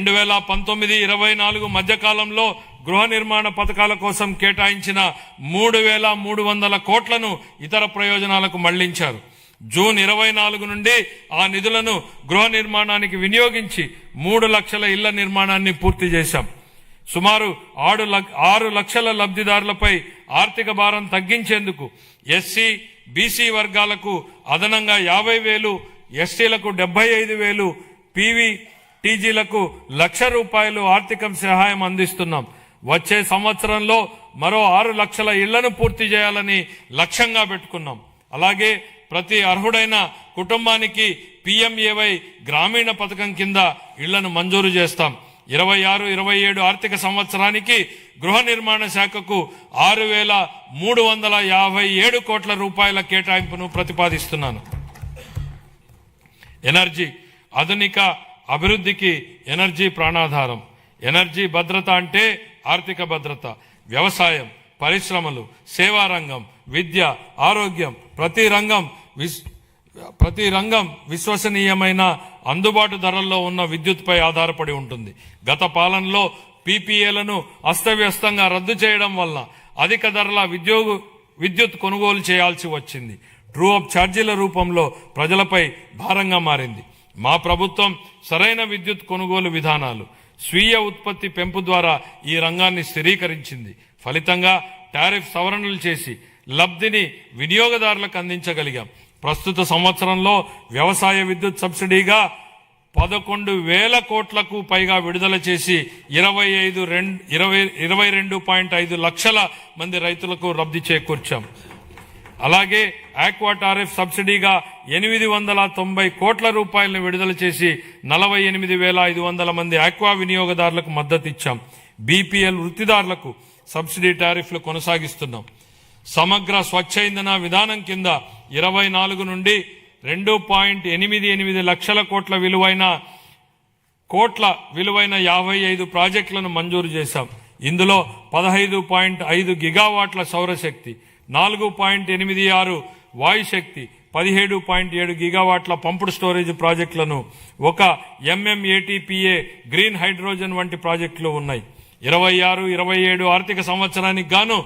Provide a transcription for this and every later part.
2019-24 మధ్యకాలంలో గృహ నిర్మాణ పథకాల కోసం కేటాయించిన 3,300 కోట్లను ఇతర ప్రయోజనాలకు మళ్లించారు. జూన్ 24 నుండి ఆ నిధులను గృహ నిర్మాణానికి వినియోగించి 3 లక్షల ఇళ్ల నిర్మాణాన్ని పూర్తి చేశాం. సుమారు 6 లక్షల లబ్ధిదారులపై ఆర్థిక భారం తగ్గించేందుకు ఎస్సీ, బీసీ వర్గాలకు అదనంగా 50,000, ఎస్టీలకు 75,000, పీవీటీజీలకు ₹1,00,000 ఆర్థిక సహాయం అందిస్తున్నాం. వచ్చే సంవత్సరంలో మరో 6 లక్షల ఇళ్లను పూర్తి చేయాలని లక్ష్యంగా పెట్టుకున్నాం. అలాగే ప్రతి అర్హుడైన కుటుంబానికి PMAY గ్రామీణ పథకం కింద ఇళ్లను మంజూరు చేస్తాం. 26-27 ఆర్థిక సంవత్సరానికి గృహ నిర్మాణ శాఖకు 6,357 కోట్ల రూపాయల కేటాయింపును ప్రతిపాదిస్తున్నాను. ఎనర్జీ ఆధునిక అభివృద్ధికి ఎనర్జీ ప్రాణాధారం. ఎనర్జీ భద్రత అంటే ఆర్థిక భద్రత. వ్యవసాయం, పరిశ్రమలు, సేవా రంగం, విద్య, ఆరోగ్యం ప్రతి రంగం విశ్వసనీయమైన అందుబాటు ధరల్లో ఉన్న విద్యుత్పై ఆధారపడి ఉంటుంది. గత పాలనలో PPAలను అస్తవ్యస్తంగా రద్దు చేయడం వల్ల అధిక ధరల విద్యుత్ కొనుగోలు చేయాల్సి వచ్చింది. ట్రూ అప్ ఛార్జీల రూపంలో ప్రజలపై భారంగా మారింది. మా ప్రభుత్వం సరైన విద్యుత్ కొనుగోలు విధానాలు, స్వీయ ఉత్పత్తి పెంపు ద్వారా ఈ రంగాన్ని స్థిరీకరించింది. ఫలితంగా టారిఫ్ సవరణలు చేసి లబ్ధిని వినియోగదారులకు అందించగలిగాం. ప్రస్తుత సంవత్సరంలో వ్యవసాయ విద్యుత్ సబ్సిడీగా 11,000 కోట్లకు పైగా విడుదల చేసి 22.5 లక్షల మంది రైతులకు లబ్ధి చేకూర్చాం. అలాగే ఆక్వా టారిఫ్ సబ్సిడీగా 890 కోట్ల రూపాయలను విడుదల చేసి 48,500 మంది ఆక్వా వినియోగదారులకు మద్దతిచ్చాం. BPL వృత్తిదారులకు subsidy టారిఫ్లు కొనసాగిస్తున్నాం. సమగ్ర స్వచ్ఛ ఇంధన విధానం కింద 24 నుండి 2.88 లక్షల కోట్ల విలువైన 55 ప్రాజెక్టులను మంజూరు చేశాం. ఇందులో 15.5 గిగావాట్ల సౌరశక్తి, 4.86 వాయుశక్తి, 17.7 గిగావాట్ల పంపుడు స్టోరేజ్ ప్రాజెక్టులను, 1 MMATPA గ్రీన్ హైడ్రోజన్ వంటి ప్రాజెక్టులు ఉన్నాయి. 26-27 ఆర్థిక సంవత్సరానికి గాను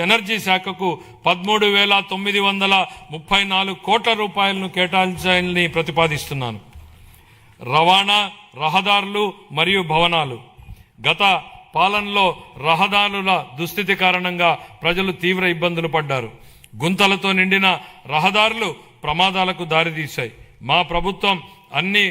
ఎనర్జీ శాఖకు 13,934 కోట్ల రూపాయలను కేటాయించాలని ప్రతిపాదిస్తున్నాను. రవాణా, రహదారులు మరియు భవనాలు. గత పాలనలో రహదారుల దుస్థితి కారణంగా ప్రజలు తీవ్ర ఇబ్బందులు పడ్డారు. గుంతలతో నిండిన రహదారులు ప్రమాదాలకు దారితీశాయి. మా ప్రభుత్వం అన్ని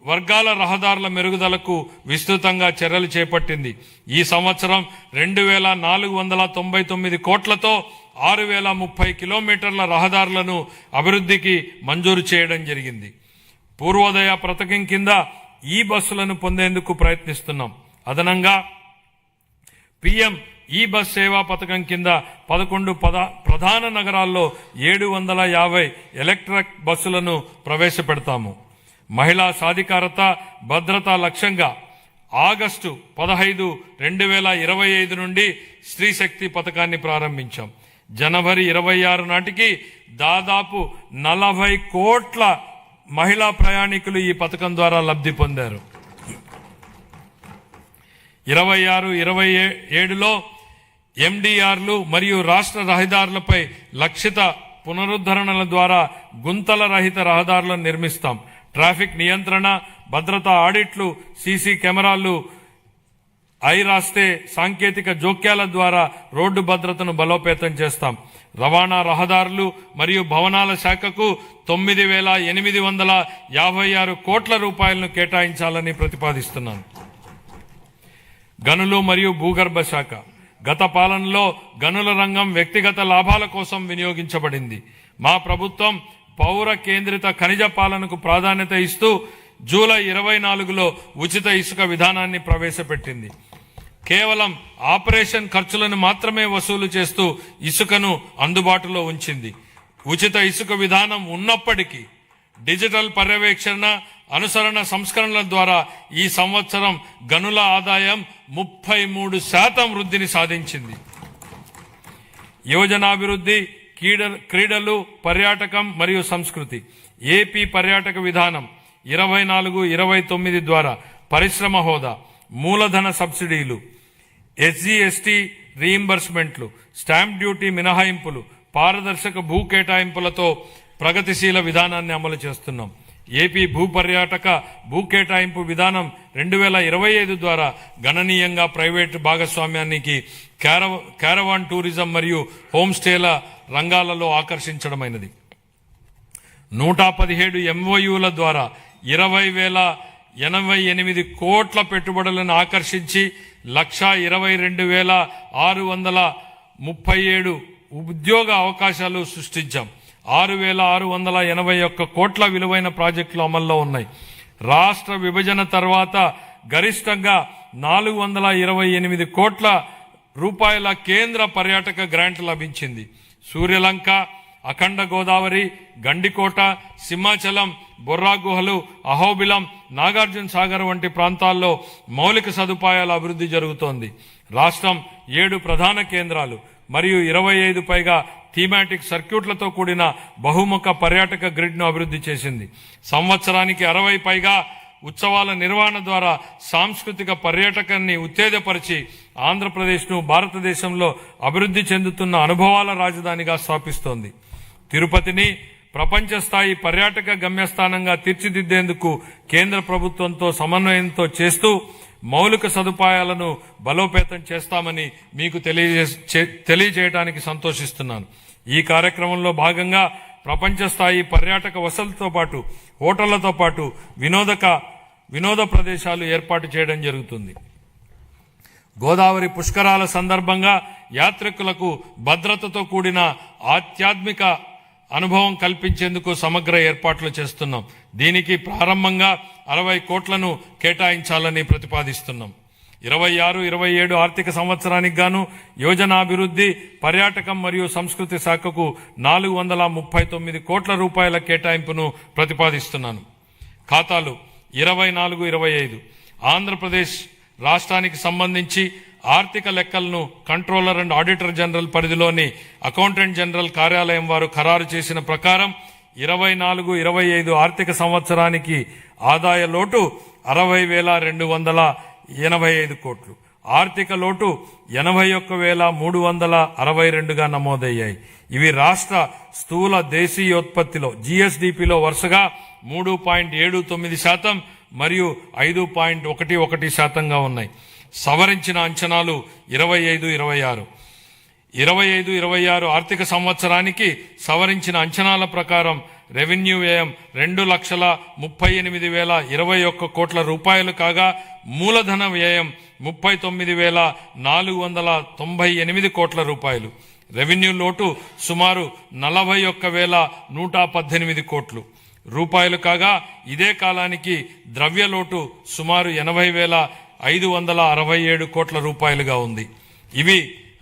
వర్గాల రహదారుల మెరుగుదలకు విస్తృతంగా చర్యలు చేపట్టింది. ఈ సంవత్సరం 2,499 కోట్లతో 6,030 కిలోమీటర్ల రహదారులను అభివృద్ధికి మంజూరు చేయడం జరిగింది. పూర్వోదయ పథకం కింద ఈ బస్సులను పొందేందుకు ప్రయత్నిస్తున్నాం. అదనంగా PM ఈ బస్ సేవా పథకం కింద 11 ప్రధాన నగరాల్లో 750 ఎలక్ట్రిక్ బస్సులను ప్రవేశపెడతాము. మహిళా సాధికారత, భద్రత లక్ష్యంగా ఆగస్టు 15, 2025 నుండి స్త్రీ శక్తి పథకాన్ని ప్రారంభించాం. జనవరి 26 నాటికి దాదాపు 40 కోట్ల మహిళా ప్రయాణికులు ఈ పథకం ద్వారా లబ్ధి పొందారు. 26-27లో MDRలు మరియు రాష్ట్ర రహదారులపై లక్షిత పునరుద్ధరణల ద్వారా గుంతల రహిత రహదారులను నిర్మిస్తాం. ట్రాఫిక్ నియంత్రణ, భద్రతా ఆడిట్లు, సీసీ కెమెరాలు, ఐరాస్తే సాంకేతిక జోక్యాల ద్వారా రోడ్డు భద్రతను బలోపేతం చేస్తాం. రవాణా, రహదారులు మరియు భవనాల శాఖకు 9,856 కోట్ల రూపాయలను కేటాయించాలని ప్రతిపాదిస్తున్నాను. గనులు మరియు భూగర్భ శాఖ. గత పాలనలో గనుల రంగం వ్యక్తిగత లాభాల కోసం వినియోగించబడింది. మా ప్రభుత్వం పౌర కేంద్రిత ఖనిజ పాలనకు ప్రాధాన్యత ఇస్తూ జూలై 24లో ఉచిత ఇసుక విధానాన్ని ప్రవేశపెట్టింది. కేవలం ఆపరేషన్ ఖర్చులను మాత్రమే వసూలు చేస్తూ ఇసుకను అందుబాటులో ఉంచింది. ఉచిత ఇసుక విధానం ఉన్నప్పటికీ డిజిటల్ పర్యవేక్షణ, అనుసరణ సంస్కరణల ద్వారా ఈ సంవత్సరం గనుల ఆదాయం 33% వృద్ధిని సాధించింది. యోజనాభివృద్ధి, క్రీడలు, పర్యాటకం మరియు సంస్కృతి. ఏపీ పర్యాటక విధానం 24-29 ద్వారా పరిశ్రమ హోదా, మూలధన సబ్సిడీలు, ఎస్జీ ఎస్టీ రీయింబర్స్మెంట్లు, స్టాంప్ డ్యూటీ మినహాయింపులు, పారదర్శక భూ కేటాయింపులతో ప్రగతిశీల విధానాన్ని అమలు చేస్తున్నాం. ఏపీ భూ పర్యాటక భూ కేటాయింపు విధానం 2025 ద్వారా గణనీయంగా ప్రైవేటు భాగస్వామ్యానికి క్యారవాన్ టూరిజం మరియు హోమ్ స్టేల రంగాలలో ఆకర్షించడమైనది. 117 MOUల ద్వారా 20,088 కోట్ల పెట్టుబడులను ఆకర్షించి 122,637 ఉద్యోగ అవకాశాలు సృష్టించాం. 6,681 కోట్ల విలువైన ప్రాజెక్టులు అమల్లో ఉన్నాయి. రాష్ట్ర విభజన తర్వాత గరిష్టంగా 428 కోట్ల రూపాయల కేంద్ర పర్యాటక గ్రాంట్ లభించింది. సూర్యలంక, అఖండ గోదావరి, గండికోట, సింహాచలం, బొర్రా గుహలు, అహోబిలం, నాగార్జున సాగర్ వంటి ప్రాంతాల్లో మౌలిక సదుపాయాల అభివృద్ధి జరుగుతోంది. రాష్ట్రం 7 ప్రధాన కేంద్రాలు మరియు 25 పైగా థీమాటిక్ సర్క్యూట్లతో కూడిన బహుముఖ పర్యాటక గ్రిడ్ను అభివృద్ధి చేసింది. సంవత్సరానికి 60 పైగా ఉత్సవాల నిర్వహణ ద్వారా సాంస్కృతిక పర్యాటకాన్ని ఉత్తేజపరిచి ఆంధ్రప్రదేశ్ను భారతదేశంలో అభివృద్ధి చెందుతున్న అనుభవాల రాజధానిగా స్థాపిస్తోంది. తిరుపతిని ప్రపంచ స్థాయి పర్యాటక గమ్యస్థానంగా తీర్చిదిద్దేందుకు కేంద్ర ప్రభుత్వంతో సమన్వయంతో చేస్తూ మౌలిక సదుపాయాలను బలోపేతం చేస్తామని మీకు తెలియజేయడానికి సంతోషిస్తున్నాను. ఈ కార్యక్రమంలో భాగంగా ప్రపంచ స్థాయి పర్యాటక వసతులతో పాటు హోటళ్లతో పాటు వినోద ప్రదేశాలు ఏర్పాటు చేయడం జరుగుతుంది. గోదావరి పుష్కరాల సందర్భంగా యాత్రికులకు భద్రతతో కూడిన ఆధ్యాత్మిక అనుభవం కల్పించేందుకు సమగ్ర ఏర్పాట్లు చేస్తున్నాం. దీనికి ప్రారంభంగా 60 కోట్లను కేటాయించాలని ప్రతిపాదిస్తున్నాం. 26-27 ఆర్థిక సంవత్సరానికి గాను యోజనాభివృద్ధి, పర్యాటకం మరియు సంస్కృతి శాఖకు 439 కోట్ల రూపాయల కేటాయింపును ప్రతిపాదిస్తున్నాను. ఖాతాలు 24-25 ఆంధ్రప్రదేశ్ రాష్ట్రానికి సంబంధించి ఆర్థిక లెక్కలను కంట్రోలర్ అండ్ ఆడిటర్ జనరల్ పరిధిలోని అకౌంటెంట్ జనరల్ కార్యాలయం వారు ఖరారు చేసిన ప్రకారం 24-25 ఆర్థిక సంవత్సరానికి ఆదాయ లోటు 60,285 కోట్లు, ఆర్థిక లోటు 81,362గా నమోదయ్యాయి. ఇవి రాష్ట్ర స్థూల దేశీయోత్పత్తిలో GSDPలో వరుసగా 3.79% మరియు 5.11%గా ఉన్నాయి. సవరించిన అంచనాలు 25-26 ఆర్థిక సంవత్సరానికి సవరించిన అంచనాల ప్రకారం రెవెన్యూ వ్యయం 2,38,021 కోట్ల రూపాయలు కాగా మూలధన వ్యయం 39,498 కోట్ల రూపాయలు. రెవెన్యూ లోటు సుమారు 41,118 కోట్లు రూపాయలు కాగా ఇదే కాలానికి ద్రవ్య లోటు సుమారు 80,567 కోట్ల రూపాయలుగా ఉంది. ఇవి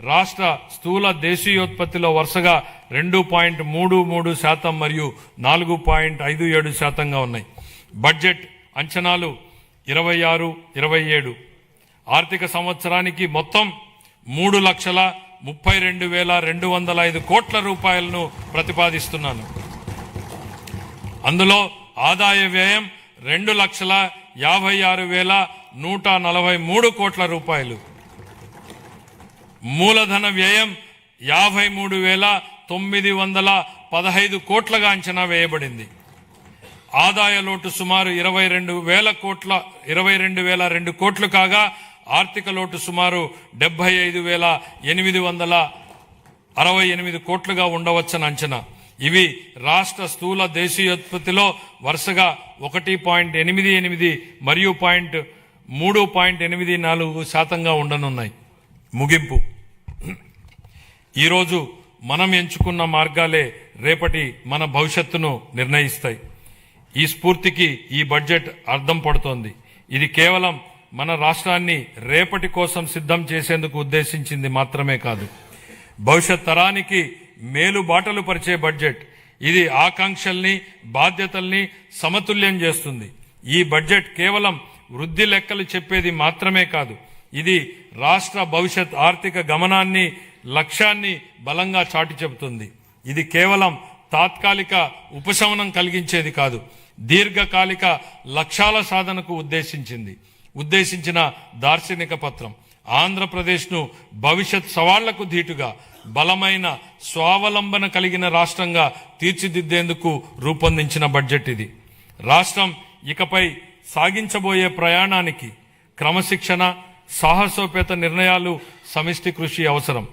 రాష్ట్ర స్థూల దేశీయోత్పత్తిలో వరుసగా 2.33% మరియు 4.57%గా ఉన్నాయి. బడ్జెట్ అంచనాలు 26-27 ఆర్థిక సంవత్సరానికి మొత్తం 3,32,205 కోట్ల రూపాయలను ప్రతిపాదిస్తున్నాను. అందులో ఆదాయ వ్యయం 2,56,143 కోట్ల రూపాయలు, మూలధన వ్యయం 53,915 కోట్లుగా అంచనా వేయబడింది. ఆదాయ లోటు సుమారు 22,002 కోట్లు కాగా ఆర్థిక లోటు సుమారు 75,868 కోట్లుగా ఉండవచ్చని అంచనా. ఇవి రాష్ట్ర స్థూల దేశీయోత్పత్తిలో వరుసగా 1.88 మరియు 3.84%గా ఉండనున్నాయి. ముగింపు. ఈరోజు మనం ఎంచుకున్న మార్గాలే రేపటి మన భవిష్యత్తును నిర్ణయిస్తాయి. ఈ స్ఫూర్తికి ఈ బడ్జెట్ అర్థం పడుతోంది. ఇది కేవలం మన రాష్ట్రాన్ని రేపటి కోసం సిద్ధం చేసేందుకు ఉద్దేశించింది మాత్రమే కాదు, భవిష్యత్ తరానికి మేలు బాటలు పరిచే బడ్జెట్. ఇది ఆకాంక్షల్ని, బాధ్యతల్ని సమతుల్యం చేస్తుంది. ఈ బడ్జెట్ కేవలం వృద్ధి లెక్కలు చెప్పేది మాత్రమే కాదు, ఇది రాష్ట్ర భవిష్యత్ ఆర్థిక గమనాన్ని, లక్ష్యాన్ని బలంగా చాటి చెబుతుంది. ఇది కేవలం తాత్కాలిక ఉపశమనం కలిగించేది కాదు, దీర్ఘకాలిక లక్ష్యాల సాధనకు ఉద్దేశించింది. ఉద్దేశించిన దార్శనిక పత్రం. ఆంధ్రప్రదేశ్ను భవిష్యత్ సవాళ్లకు ధీటుగా బలమైన స్వావలంబన కలిగిన రాష్ట్రంగా తీర్చిదిద్దేందుకు రూపొందించిన బడ్జెట్ ఇది. రాష్ట్రం ఇకపై సాగించబోయే ప్రయాణానికి క్రమశిక్షణ, సాహసోపేత నిర్ణయాలు, సమిష్టి కృషి అవసరం.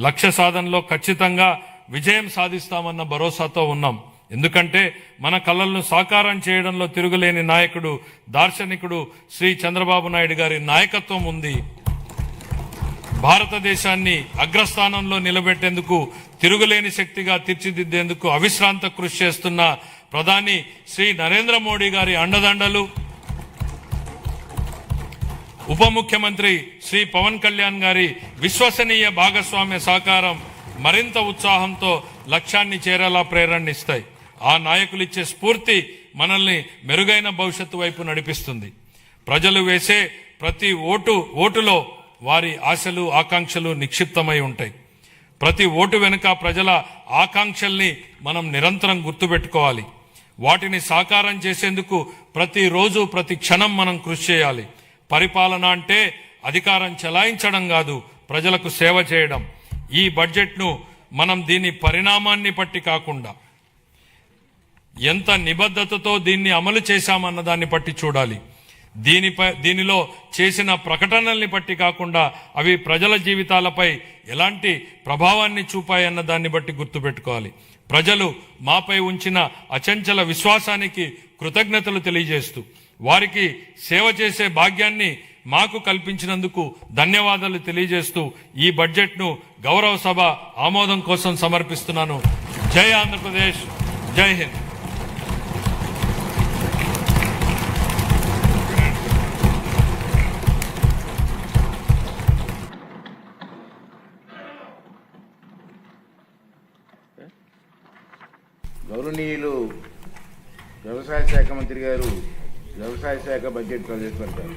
లక్ష్య సాధనలో ఖచ్చితంగా విజయం సాధిస్తామన్న భరోసాతో ఉన్నాం. ఎందుకంటే మన కలలను సాకారం చేయడంలో తిరుగులేని నాయకుడు, దార్శనికుడు శ్రీ చంద్రబాబు నాయుడు గారి నాయకత్వం ఉంది. భారతదేశాన్ని అగ్రస్థానంలో నిలబెట్టేందుకు, తిరుగులేని శక్తిగా తీర్చిదిద్దేందుకు అవిశ్రాంత కృషి చేస్తున్న ప్రధాని శ్రీ నరేంద్ర మోడీ గారి అండదండలు, ఉప ముఖ్యమంత్రి శ్రీ పవన్ కళ్యాణ్ గారి విశ్వసనీయ భాగస్వామ్య సహకారం మరింత ఉత్సాహంతో లక్ష్యాన్ని చేరేలా ప్రేరణనిస్తాయి. ఆ నాయకులిచ్చే స్ఫూర్తి మనల్ని మెరుగైన భవిష్యత్తు వైపు నడిపిస్తుంది. ప్రజలు వేసే ప్రతి ఓటులో వారి ఆశలు, ఆకాంక్షలు నిక్షిప్తమై ఉంటాయి. ప్రతి ఓటు వెనుక ప్రజల ఆకాంక్షల్ని మనం నిరంతరం గుర్తుపెట్టుకోవాలి. వాటిని సాకారం చేసేందుకు ప్రతిరోజు, ప్రతి క్షణం మనం కృషి చేయాలి. పరిపాలన అంటే అధికారం చెలాయించడం కాదు, ప్రజలకు సేవ చేయడం. ఈ బడ్జెట్ను మనం దీని పరిణామాన్ని బట్టి కాకుండా ఎంత నిబద్ధతతో దీన్ని అమలు చేశామన్న దాన్ని బట్టి చూడాలి. దీనిలో చేసిన ప్రకటనల్ని బట్టి కాకుండా అవి ప్రజల జీవితాలపై ఎలాంటి ప్రభావాన్ని చూపాయన్న దాన్ని బట్టి గుర్తుపెట్టుకోవాలి. ప్రజలు మాపై ఉంచిన అచంచల విశ్వాసానికి కృతజ్ఞతలు తెలియజేస్తూ, వారికి సేవ చేసే భాగ్యాన్ని మాకు కల్పించినందుకు ధన్యవాదాలు తెలియజేస్తూ ఈ బడ్జెట్ను గౌరవ సభ ఆమోదం కోసం సమర్పిస్తున్నాను. జై ఆంధ్రప్రదేశ్, జై హింద్. గౌరవనీయులు వ్యవసాయ శాఖ మంత్రి గారు వ్యవసాయ శాఖ బడ్జెట్ ప్రవేశపెడతారు.